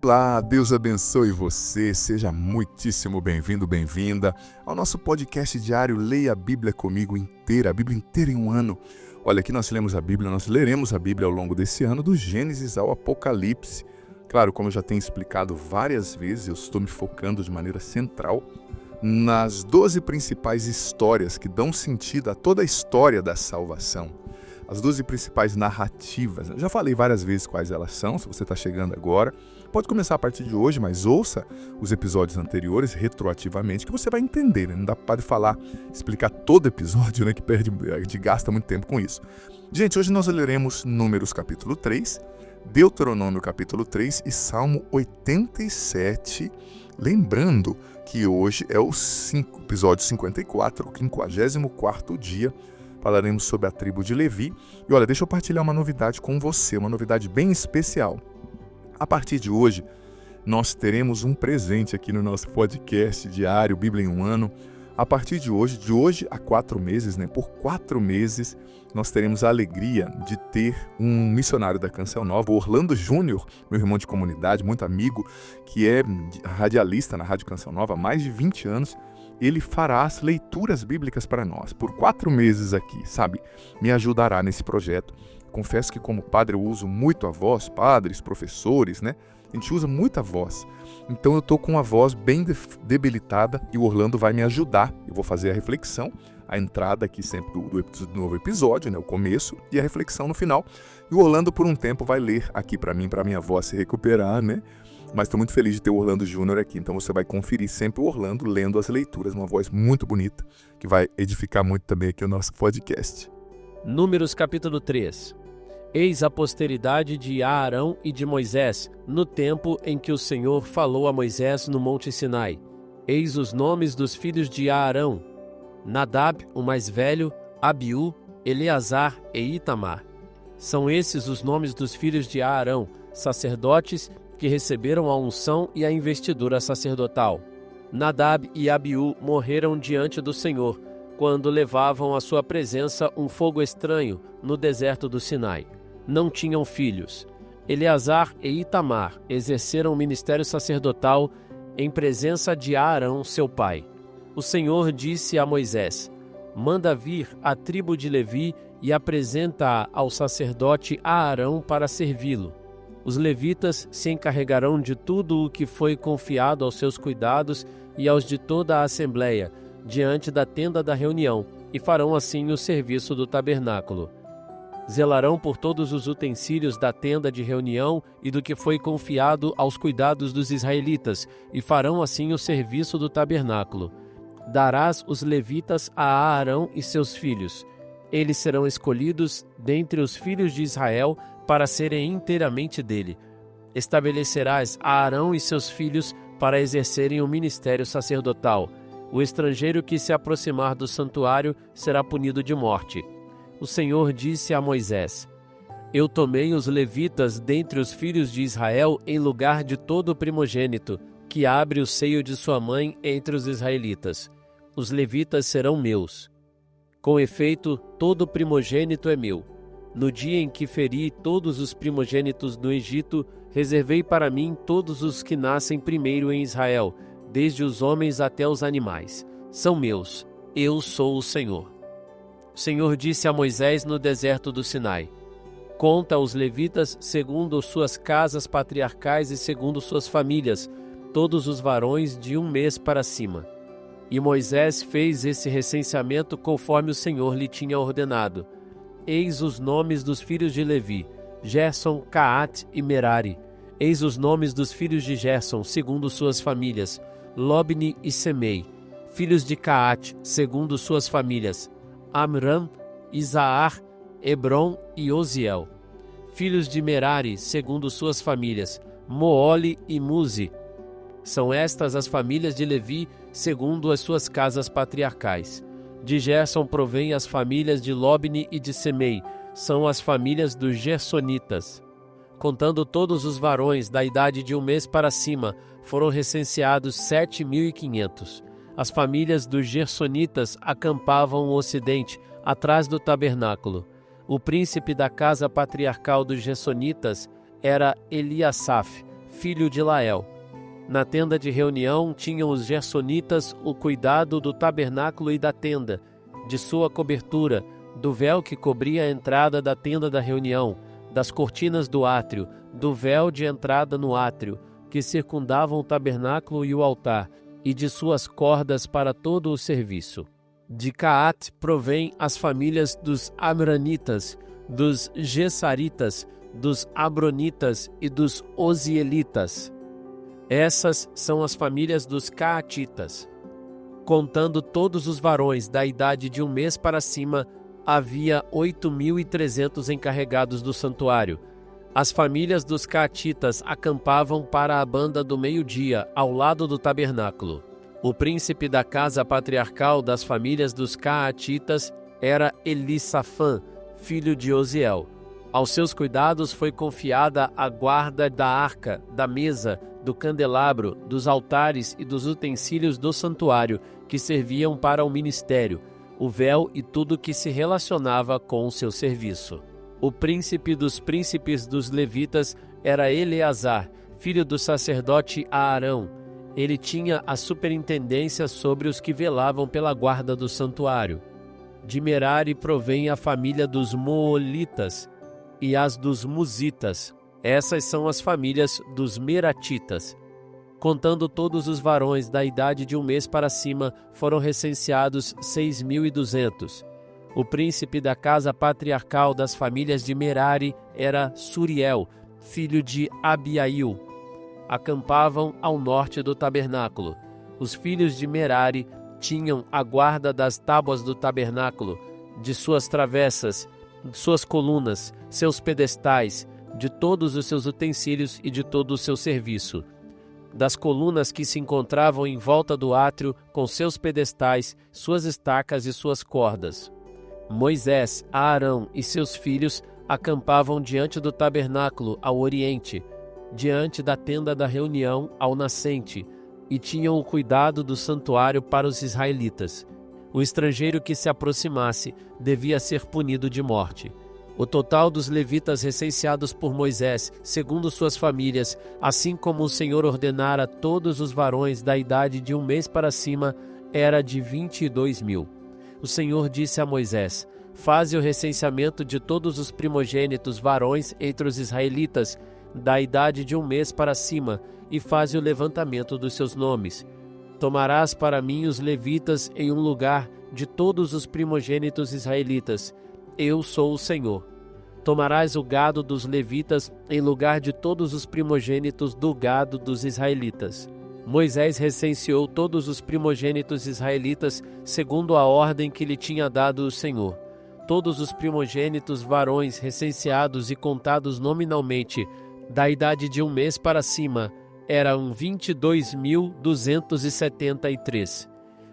Olá, Deus abençoe você, seja muitíssimo bem-vindo, bem-vinda ao nosso podcast diário Leia a Bíblia comigo inteira, a Bíblia inteira em um ano. Olha, aqui nós leremos a Bíblia ao longo desse ano, do Gênesis ao Apocalipse. Claro, como eu já tenho explicado várias vezes, eu estou me focando de maneira central nas 12 principais histórias que dão sentido a toda a história da salvação. As 12 principais narrativas. Eu já falei várias vezes quais elas são, se você está chegando agora. Pode começar a partir de hoje, mas ouça os episódios anteriores retroativamente, que você vai entender, né? Não dá para explicar todo episódio, né? Que gasta muito tempo com isso. Gente, hoje nós leremos Números capítulo 3, Deuteronômio capítulo 3 e Salmo 87. Lembrando que hoje é o episódio 54, o 54º dia. Falaremos sobre a tribo de Levi. E olha, deixa eu partilhar uma novidade com você, uma novidade bem especial. A partir de hoje, nós teremos um presente aqui no nosso podcast diário Bíblia em um ano. A partir de hoje a 4 meses, né? Por 4 meses, nós teremos a alegria de ter um missionário da Canção Nova, o Orlando Júnior, meu irmão de comunidade, muito amigo, que é radialista na Rádio Canção Nova há mais de 20 anos. Ele fará as leituras bíblicas para nós, por 4 meses aqui, sabe? Me ajudará nesse projeto. Confesso que como padre eu uso muito a voz, padres, professores, né? A gente usa muito a voz. Então eu estou com a voz bem debilitada e o Orlando vai me ajudar. Eu vou fazer a reflexão, a entrada aqui sempre do novo episódio, né? O começo e a reflexão no final. E o Orlando por um tempo vai ler aqui para mim, para minha voz se recuperar, né? Mas estou muito feliz de ter o Orlando Júnior aqui, então você vai conferir sempre o Orlando lendo as leituras, uma voz muito bonita, que vai edificar muito também aqui o nosso podcast. Números capítulo 3. Eis a posteridade de Aarão e de Moisés, no tempo em que o Senhor falou a Moisés no monte Sinai. Eis os nomes dos filhos de Aarão: Nadab, o mais velho, Abiú, Eleazar e Itamar. São esses os nomes dos filhos de Aarão, sacerdotes que receberam a unção e a investidura sacerdotal. Nadab e Abiú morreram diante do Senhor, quando levavam à sua presença um fogo estranho no deserto do Sinai. Não tinham filhos. Eleazar e Itamar exerceram o ministério sacerdotal em presença de Aarão, seu pai. O Senhor disse a Moisés: manda vir a tribo de Levi e apresenta-a ao sacerdote Aarão para servi-lo. Os levitas se encarregarão de tudo o que foi confiado aos seus cuidados e aos de toda a assembleia, diante da tenda da reunião, e farão assim o serviço do tabernáculo. Zelarão por todos os utensílios da tenda de reunião e do que foi confiado aos cuidados dos israelitas, e farão assim o serviço do tabernáculo. Darás os levitas a Aarão e seus filhos. Eles serão escolhidos dentre os filhos de Israel para serem inteiramente dele. Estabelecerás Aarão e seus filhos para exercerem o ministério sacerdotal. O estrangeiro que se aproximar do santuário será punido de morte. O Senhor disse a Moisés: eu tomei os levitas dentre os filhos de Israel em lugar de todo primogênito, que abre o seio de sua mãe entre os israelitas. Os levitas serão meus. Com efeito, todo primogênito é meu. No dia em que feri todos os primogênitos no Egito, reservei para mim todos os que nascem primeiro em Israel, desde os homens até os animais. São meus. Eu sou o Senhor. O Senhor disse a Moisés no deserto do Sinai: conta os levitas segundo suas casas patriarcais e segundo suas famílias, todos os varões de 1 mês para cima. E Moisés fez esse recenseamento conforme o Senhor lhe tinha ordenado. Eis os nomes dos filhos de Levi: Gerson, Caate e Merari. Eis os nomes dos filhos de Gerson, segundo suas famílias: Lobni e Semei. Filhos de Caate, segundo suas famílias: Amram, Isaar, Hebron e Oziel. Filhos de Merari, segundo suas famílias: Moole e Muzi. São estas as famílias de Levi, segundo as suas casas patriarcais. De Gerson provém as famílias de Lobni e de Semei, são as famílias dos Gersonitas. Contando todos os varões da idade de 1 mês para cima, foram recenseados 7.500. As famílias dos Gersonitas acampavam no ocidente, atrás do tabernáculo. O príncipe da casa patriarcal dos Gersonitas era Eliasaf, filho de Lael. Na tenda de reunião tinham os gersonitas o cuidado do tabernáculo e da tenda, de sua cobertura, do véu que cobria a entrada da tenda da reunião, das cortinas do átrio, do véu de entrada no átrio, que circundavam o tabernáculo e o altar, e de suas cordas para todo o serviço. De Caate provém as famílias dos Amranitas, dos Gessaritas, dos Abronitas e dos Ozielitas. Essas são as famílias dos Caatitas. Contando todos os varões da idade de 1 mês para cima, havia 8.300 encarregados do santuário. As famílias dos Caatitas acampavam para a banda do meio-dia, ao lado do tabernáculo. O príncipe da casa patriarcal das famílias dos Caatitas era Elissafã, filho de Oziel. Aos seus cuidados foi confiada a guarda da arca, da mesa, do candelabro, dos altares e dos utensílios do santuário, que serviam para o ministério, o véu e tudo que se relacionava com o seu serviço. O príncipe dos príncipes dos levitas era Eleazar, filho do sacerdote Aarão. Ele tinha a superintendência sobre os que velavam pela guarda do santuário. De Merari provém a família dos Moolitas e as dos Muzitas. Essas são as famílias dos Meratitas. Contando todos os varões da idade de 1 mês para cima, foram recenseados 6.200. O príncipe da casa patriarcal das famílias de Merari era Suriel, filho de Abiail. Acampavam ao norte do tabernáculo. Os filhos de Merari tinham a guarda das tábuas do tabernáculo, de suas travessas, de suas colunas, seus pedestais, de todos os seus utensílios e de todo o seu serviço. Das colunas que se encontravam em volta do átrio, com seus pedestais, suas estacas e suas cordas. Moisés, Aarão e seus filhos acampavam diante do tabernáculo ao oriente, diante da tenda da reunião ao nascente, e tinham o cuidado do santuário para os israelitas. O estrangeiro que se aproximasse devia ser punido de morte. O total dos levitas recenseados por Moisés, segundo suas famílias, assim como o Senhor ordenara a todos os varões da idade de 1 mês para cima, era de 22.000. O Senhor disse a Moisés: faze o recenseamento de todos os primogênitos varões entre os israelitas, da idade de 1 mês para cima, e faze o levantamento dos seus nomes. Tomarás para mim os levitas em um lugar de todos os primogênitos israelitas. Eu sou o Senhor. Tomarás o gado dos levitas em lugar de todos os primogênitos do gado dos israelitas. Moisés recenseou todos os primogênitos israelitas segundo a ordem que lhe tinha dado o Senhor. Todos os primogênitos varões recenseados e contados nominalmente, da idade de 1 mês para cima, eram 22.273.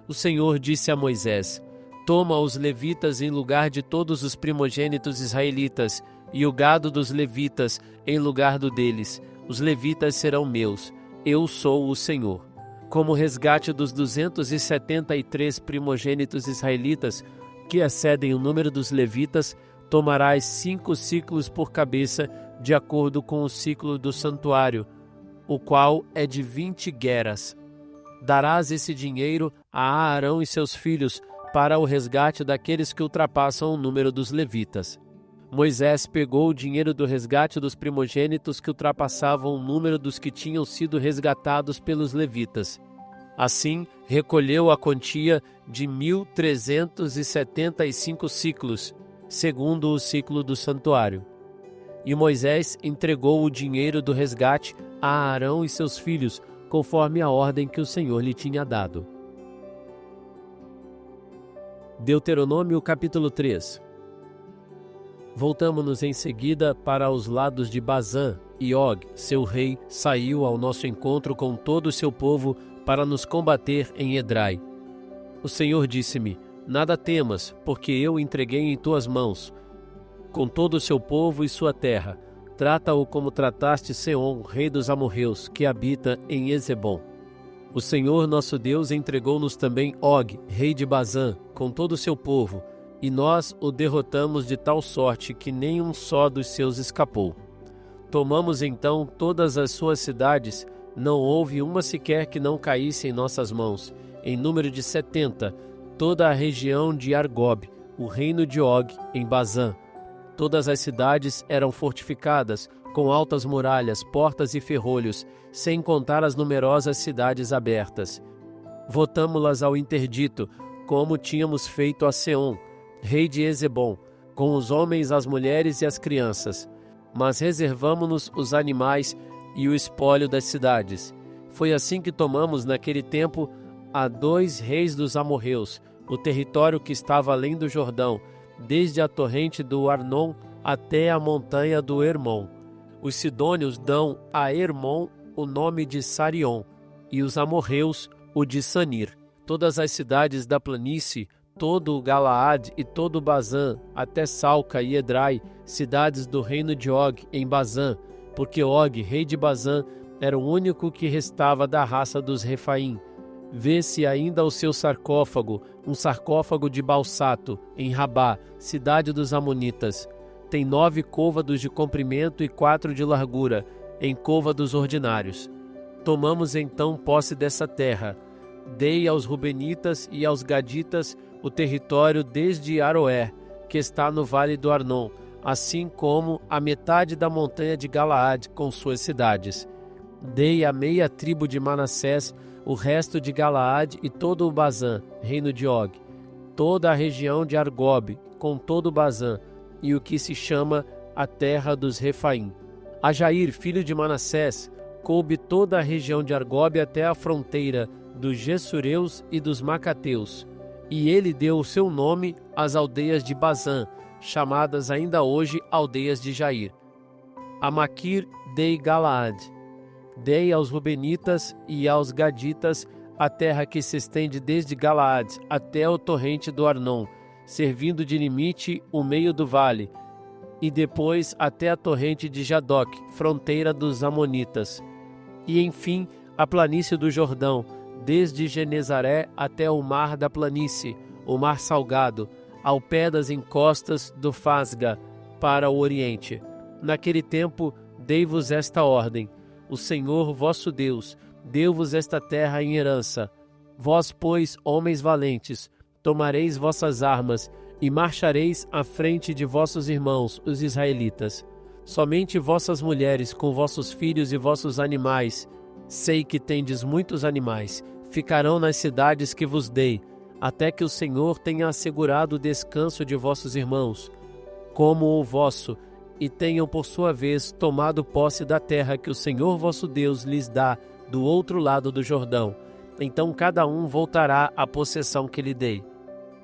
O Senhor disse a Moisés: toma os levitas em lugar de todos os primogênitos israelitas, e o gado dos levitas em lugar do deles. Os levitas serão meus. Eu sou o Senhor. Como resgate dos 273 primogênitos israelitas, que excedem o número dos levitas, tomarás 5 ciclos por cabeça, de acordo com o ciclo do santuário, o qual é de 20 gueras. Darás esse dinheiro a Aarão e seus filhos para o resgate daqueles que ultrapassam o número dos levitas. Moisés pegou o dinheiro do resgate dos primogênitos que ultrapassavam o número dos que tinham sido resgatados pelos levitas. Assim, recolheu a quantia de 1.375 ciclos, segundo o ciclo do santuário. E Moisés entregou o dinheiro do resgate a Aarão e seus filhos, conforme a ordem que o Senhor lhe tinha dado. Deuteronômio capítulo 3. Voltamo-nos em seguida para os lados de Bazã, e Og, seu rei, saiu ao nosso encontro com todo o seu povo para nos combater em Edrai. O Senhor disse-me: nada temas, porque eu o entreguei em tuas mãos, com todo o seu povo e sua terra. Trata-o como trataste Seom, rei dos amorreus, que habita em Ezebom. O Senhor nosso Deus entregou-nos também Og, rei de Bazã, com todo o seu povo, e nós o derrotamos de tal sorte que nenhum só dos seus escapou. Tomamos então todas as suas cidades, não houve uma sequer que não caísse em nossas mãos, em número de 70, toda a região de Argob, o reino de Og, em Bazã. Todas as cidades eram fortificadas, com altas muralhas, portas e ferrolhos, sem contar as numerosas cidades abertas. Votamo-las ao interdito, como tínhamos feito a Seom, rei de Ezebom, com os homens, as mulheres e as crianças. Mas reservamo-nos os animais e o espólio das cidades. Foi assim que tomamos naquele tempo a 2 reis dos amorreus, o território que estava além do Jordão, desde a torrente do Arnon até a montanha do Hermon. Os sidônios dão a Hermon o nome de Sarion, e os amorreus o de Sanir. Todas as cidades da planície, todo o Galaade e todo o Bazã, até Salca e Edrai, cidades do reino de Og em Bazã, porque Og, rei de Bazã, era o único que restava da raça dos Refaim. Vê-se ainda o seu sarcófago, um sarcófago de Balsato, em Rabá, cidade dos Amonitas. Tem 9 côvados de comprimento e 4 de largura, em côvados ordinários. Tomamos então posse dessa terra. Dei aos Rubenitas e aos Gaditas o território desde Aroer, que está no vale do Arnon, assim como a metade da montanha de Galaade com suas cidades. Dei a meia tribo de Manassés o resto de Galaade e todo o Bazã, reino de Og, toda a região de Argob, com todo o Bazã, e o que se chama a terra dos Refaim. A Jair, filho de Manassés, coube toda a região de Argob até a fronteira dos Gessureus e dos Macateus, e ele deu o seu nome às aldeias de Bazã, chamadas ainda hoje aldeias de Jair. A Maquir dei Galaade. Dei aos Rubenitas e aos Gaditas a terra que se estende desde Galaade até o torrente do Arnon, servindo de limite o meio do vale, e depois até a torrente de Jadoc, fronteira dos Amonitas. E enfim, a planície do Jordão, desde Genezaré até o mar da planície, o mar salgado, ao pé das encostas do Fasga, para o oriente. Naquele tempo dei-vos esta ordem: o Senhor vosso Deus deu-vos esta terra em herança. Vós, pois, homens valentes, tomareis vossas armas e marchareis à frente de vossos irmãos, os israelitas. Somente vossas mulheres, com vossos filhos e vossos animais, sei que tendes muitos animais, ficarão nas cidades que vos dei, até que o Senhor tenha assegurado o descanso de vossos irmãos, como o vosso, e tenham por sua vez tomado posse da terra que o Senhor vosso Deus lhes dá do outro lado do Jordão. Então cada um voltará à possessão que lhe dei.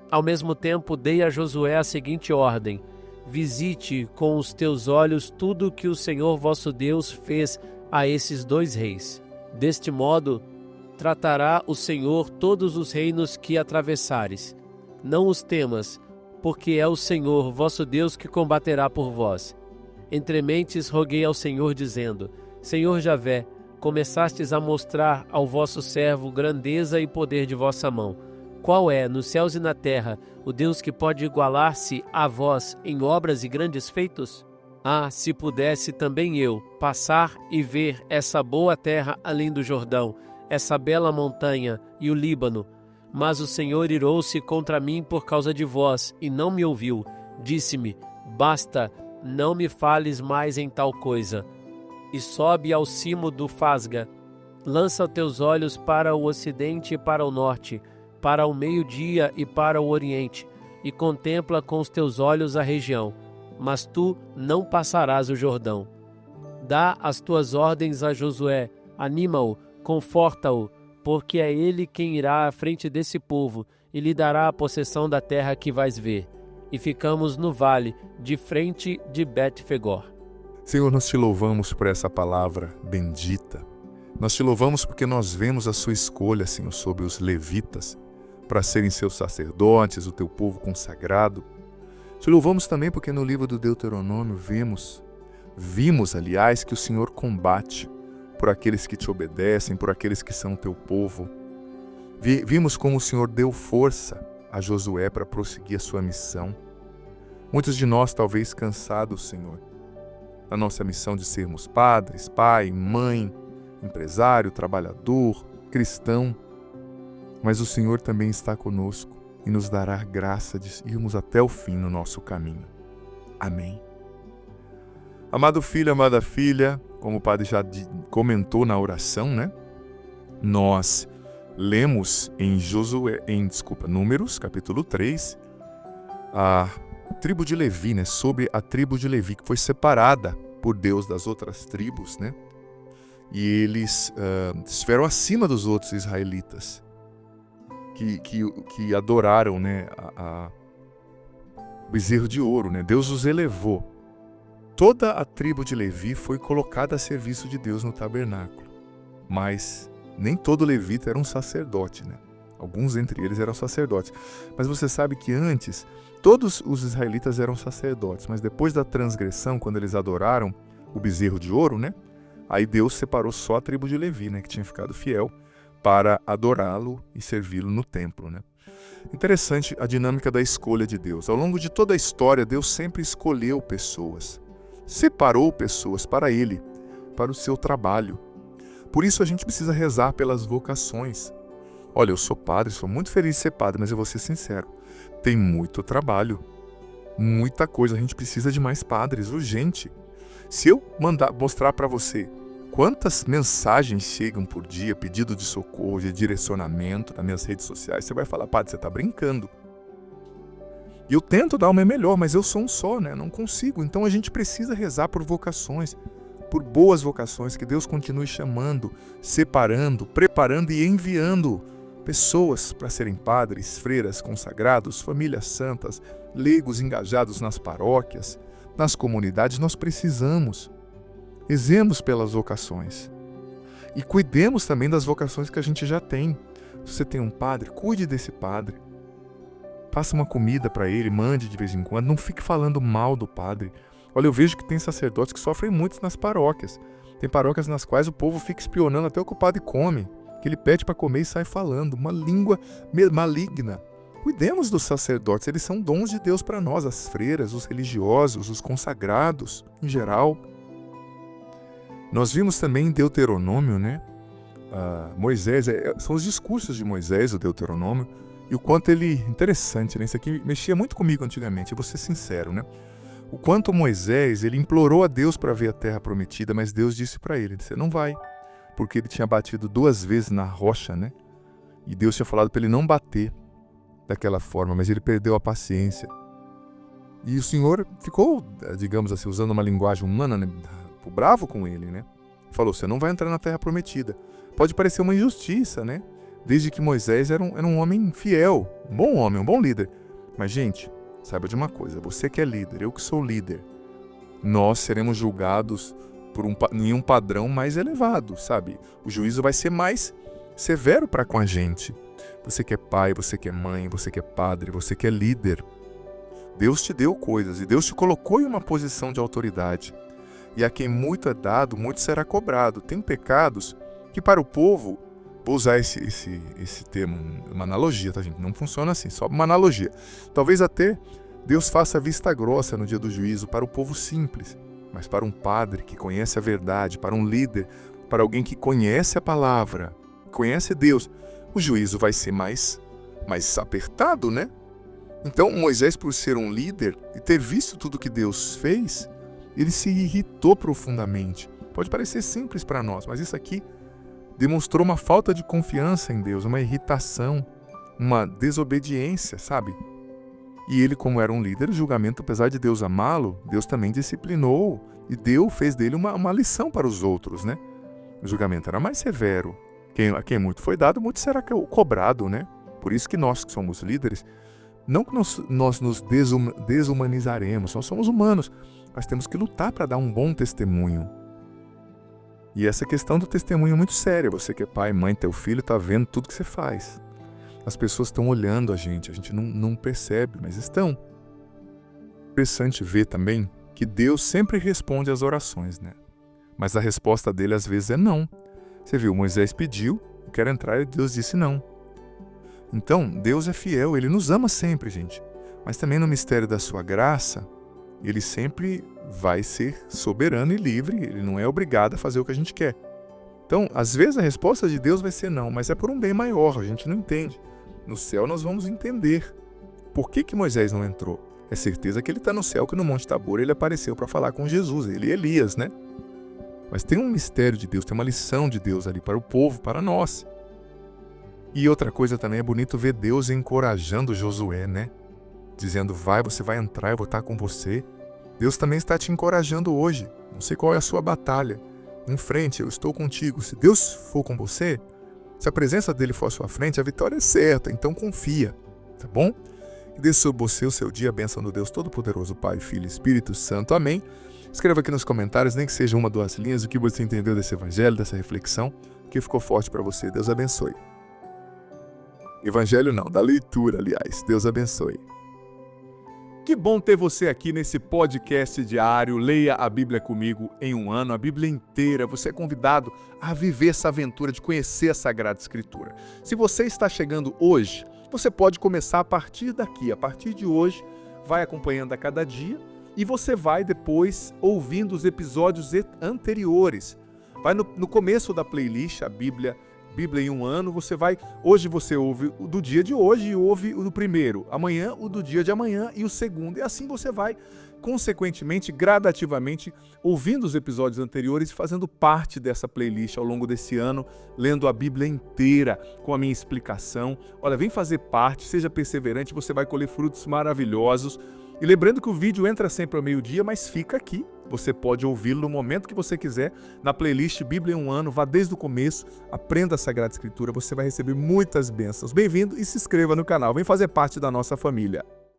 Ao mesmo tempo dei a Josué a seguinte ordem: visite com os teus olhos tudo o que o Senhor vosso Deus fez a esses 2 reis. Deste modo tratará o Senhor todos os reinos que atravessares. Não os temas, porque é o Senhor vosso Deus que combaterá por vós. Entre mentes roguei ao Senhor, dizendo: Senhor Javé, começastes a mostrar ao vosso servo grandeza e poder de vossa mão. Qual é, nos céus e na terra, o Deus que pode igualar-se a vós em obras e grandes feitos? Ah, se pudesse também eu passar e ver essa boa terra além do Jordão, essa bela montanha e o Líbano. Mas o Senhor irou-se contra mim por causa de vós, e não me ouviu. Disse-me: basta, não me fales mais em tal coisa. E sobe ao cimo do Fasga. Lança teus olhos para o ocidente e para o norte, para o meio-dia e para o oriente, e contempla com os teus olhos a região. Mas tu não passarás o Jordão. Dá as tuas ordens a Josué, anima-o, conforta-o, porque é ele quem irá à frente desse povo e lhe dará a possessão da terra que vais ver. E ficamos no vale, de frente de Bet-Fegor. Senhor, nós te louvamos por essa palavra bendita. Nós te louvamos porque nós vemos a sua escolha, Senhor, sobre os levitas, para serem seus sacerdotes, o teu povo consagrado. Te louvamos também porque no livro do Deuteronômio vimos, aliás, que o Senhor combate por aqueles que te obedecem, por aqueles que são teu povo. Vimos como o Senhor deu força a Josué para prosseguir a sua missão. Muitos de nós, talvez cansados, Senhor, na nossa missão de sermos padres, pai, mãe, empresário, trabalhador, cristão. Mas o Senhor também está conosco e nos dará graça de irmos até o fim no nosso caminho. Amém. Amado filho, amada filha, como o padre já comentou na oração, né? Nós lemos em Números, capítulo 3, a tribo de Levi, né? Sobre a tribo de Levi, que foi separada por Deus das outras tribos, né? E eles estiveram acima dos outros israelitas, que adoraram, né, o bezerro de ouro, né? Deus os elevou. Toda a tribo de Levi foi colocada a serviço de Deus no tabernáculo. Mas nem todo levita era um sacerdote, né? Alguns entre eles eram sacerdotes. Mas você sabe que antes, todos os israelitas eram sacerdotes. Mas depois da transgressão, quando eles adoraram o bezerro de ouro, né? Aí Deus separou só a tribo de Levi, né? Que tinha ficado fiel, para adorá-lo e servi-lo no templo, né? Interessante a dinâmica da escolha de Deus. Ao longo de toda a história, Deus sempre escolheu pessoas. Separou pessoas para Ele, para o seu trabalho. Por isso a gente precisa rezar pelas vocações. Olha, eu sou padre, sou muito feliz de ser padre, mas eu vou ser sincero. Tem muito trabalho, muita coisa. A gente precisa de mais padres, urgente. Se eu mostrar para você quantas mensagens chegam por dia, pedido de socorro, de direcionamento nas minhas redes sociais, você vai falar, padre, você está brincando. E eu tento dar o meu melhor, mas eu sou um só, né? Não consigo. Então a gente precisa rezar por vocações, por boas vocações, que Deus continue chamando, separando, preparando e enviando pessoas para serem padres, freiras, consagrados, famílias santas, leigos engajados nas paróquias, nas comunidades. Nós precisamos. Rezemos pelas vocações. E cuidemos também das vocações que a gente já tem. Se você tem um padre, cuide desse padre. Faça uma comida para ele, mande de vez em quando. Não fique falando mal do padre. Olha, eu vejo que tem sacerdotes que sofrem muito nas paróquias. Tem paróquias nas quais o povo fica espionando até o que o padre come, que ele pede para comer e sai falando. Uma língua maligna. Cuidemos dos sacerdotes, eles são dons de Deus para nós, as freiras, os religiosos, os consagrados, em geral. Nós vimos também em Deuteronômio, né? Moisés, são os discursos de Moisés, o Deuteronômio, e o quanto ele... Interessante, né? Isso aqui mexia muito comigo antigamente, eu vou ser sincero, né? O quanto Moisés, ele implorou a Deus para ver a terra prometida, mas Deus disse para ele, você não vai, porque ele tinha batido 2 vezes na rocha, né? E Deus tinha falado para ele não bater daquela forma, mas ele perdeu a paciência. E o Senhor ficou, digamos assim, usando uma linguagem humana, né? Bravo com ele, né? Falou, você não vai entrar na terra prometida. Pode parecer uma injustiça, né? Desde que Moisés era um homem fiel, um bom homem, um bom líder. Mas, gente, saiba de uma coisa, você que é líder, eu que sou líder, nós seremos julgados em um padrão mais elevado, sabe? O juízo vai ser mais severo para com a gente. Você que é pai, você que é mãe, você que é padre, você que é líder. Deus te deu coisas e Deus te colocou em uma posição de autoridade. E a quem muito é dado, muito será cobrado. Tem pecados que para o povo, vou usar esse termo, uma analogia, tá, gente? Não funciona assim, só uma analogia. Talvez até Deus faça vista grossa no dia do juízo para o povo simples, mas para um padre que conhece a verdade, para um líder, para alguém que conhece a palavra, conhece Deus, o juízo vai ser mais apertado, né? Então Moisés, por ser um líder e ter visto tudo que Deus fez, ele se irritou profundamente. Pode parecer simples para nós, mas isso aqui demonstrou uma falta de confiança em Deus, uma irritação, uma desobediência, sabe? E ele, como era um líder, o julgamento, apesar de Deus amá-lo, Deus também disciplinou e fez dele uma lição para os outros, né? O julgamento era mais severo. A quem muito foi dado, muito será cobrado, né? Por isso que nós que somos líderes, não que nós nos desumanizaremos, nós somos humanos, mas temos que lutar para dar um bom testemunho. E essa questão do testemunho é muito séria. Você que é pai, mãe, teu filho está vendo tudo que você faz. As pessoas estão olhando a gente não percebe, mas estão. Interessante ver também que Deus sempre responde às orações, né? Mas a resposta dele às vezes é não. Você viu, Moisés pediu, eu quero entrar, e Deus disse não. Então, Deus é fiel, Ele nos ama sempre, gente. Mas também no mistério da sua graça, Ele sempre vai ser soberano e livre, ele não é obrigado a fazer o que a gente quer. Então, às vezes a resposta de Deus vai ser não, mas é por um bem maior, a gente não entende. No céu nós vamos entender por que Moisés não entrou. É certeza que ele está no céu, que no Monte Tabor ele apareceu para falar com Jesus, ele e Elias, né? Mas tem um mistério de Deus, tem uma lição de Deus ali para o povo, para nós. E outra coisa também, é bonito ver Deus encorajando Josué, né? Dizendo, você vai entrar, eu vou estar com você. Deus também está te encorajando hoje. Não sei qual é a sua batalha. Em frente, eu estou contigo. Se Deus for com você, se a presença dele for à sua frente, a vitória é certa. Então confia, tá bom? E dê sobre você o seu dia, a bênção do Deus Todo-Poderoso, Pai, Filho e Espírito Santo. Amém? Escreva aqui nos comentários, nem que seja uma, 2 linhas, o que você entendeu desse evangelho, dessa reflexão, que ficou forte para você. Deus abençoe. Evangelho não, da leitura, aliás. Deus abençoe. Que bom ter você aqui nesse podcast diário. Leia a Bíblia comigo em um ano, a Bíblia inteira. Você é convidado a viver essa aventura de conhecer a Sagrada Escritura. Se você está chegando hoje, você pode começar a partir daqui. A partir de hoje, vai acompanhando a cada dia e você vai depois ouvindo os episódios anteriores. Vai no começo da playlist, a Bíblia em um ano, hoje você ouve o do dia de hoje e ouve o do primeiro, amanhã o do dia de amanhã e o segundo, e assim você vai, consequentemente, gradativamente, ouvindo os episódios anteriores e fazendo parte dessa playlist ao longo desse ano, lendo a Bíblia inteira com a minha explicação. Olha, vem fazer parte, seja perseverante, você vai colher frutos maravilhosos. E lembrando que o vídeo entra sempre ao meio-dia, mas fica aqui. Você pode ouvi-lo no momento que você quiser, na playlist Bíblia em um ano, vá desde o começo, aprenda a Sagrada Escritura, você vai receber muitas bênçãos. Bem-vindo e se inscreva no canal, vem fazer parte da nossa família.